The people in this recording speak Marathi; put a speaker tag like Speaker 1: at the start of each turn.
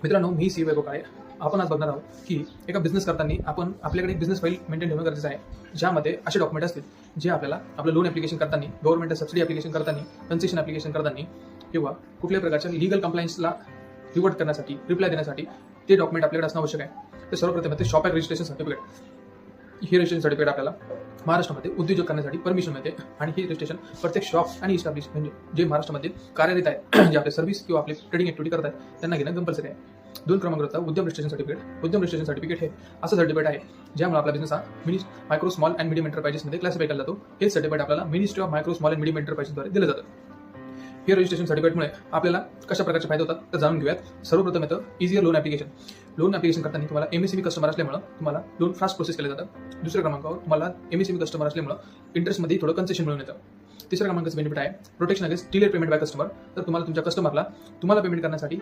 Speaker 1: मित्रांनो, मी सी वैभव काळे. आपण आज बघणार आहोत की एका बिझनेस करताना आपण आपल्याकडे एक बिझनेस फाईल मेंटेन ठेवणं गरजेचं आहे, ज्यामध्ये असे डॉक्युमेंट असतील जे आपल्याला आपलं लोन ॲप्लिकेशन करताना, गव्हर्नमेंट सबसिडी ॲप्लिकेशन करताना, कन्सेशन ॲप्लिकेशन करताना किंवा कुठल्याही प्रकारच्या लीगल कंप्लायन्सला रिवर्ट करण्यासाठी, रिप्लाय देण्यासाठी ते डॉक्युमेंट आपल्याकडे असणं आवश्यक आहे. तर सर्वप्रथम ते शॉप ॲक्ट रजिस्ट्रेशन सर्टिफिकेट. हे रजिस्ट्रेशन सर्टिफिकेट आपल्याला महाराष्ट्रामध्ये उद्योजक करण्यासाठी परमिशन मिळते आणि हे रजिस्ट्रेशन प्रत्येक शॉप आणि इस्टॅब्लिश म्हणजे जे महाराष्ट्रामध्ये कार्यरत आहे, जे आपले सर्व्हिस किंवा आपली ट्रेडिंग ॲक्टिव्हिटी करत आहेत, त्यांना घेणं कंपल्सरी आहे. 2 क्रमांकाचा Udyam registration certificate. Udyam registration certificate हे असं सर्टिफिकेट आहे ज्यामुळे आपला बिझनेस हा मायक्रो स्मॉल अँड मिडियम एंटरप्राइजेसमध्ये क्लासिफाय केला जातो. हे सर्टिफिकेट आपल्याला ministry of micro small and medium एंटरप्राइजेसद्वारे दिलं जातं. हे रजिस्ट्रेशन सर्टिफिकेटमुळे आपल्याला कशा प्रकारचे फायदे होतात तर जाणून घेऊयात. सर्वप्रथम येतं easier loan application. Loan application करताना तुम्हाला MSME कस्टमर असल्यामुळे तुम्हाला लोन फास्ट प्रोसेस केलं जातं. दुसऱ्या क्रमांकावर तुम्हाला MSME कस्टमर असल्यामुळे इंटरेस्टमध्ये थोडं कन्सेशन मिळून येतं. तिसऱ्या क्रमांकाचं बेनिफिट आहे protection against delayed payment by customer. तर तुम्हाला तुमच्या कस्टमरला तुम्हाला पेमेंट करण्यासाठी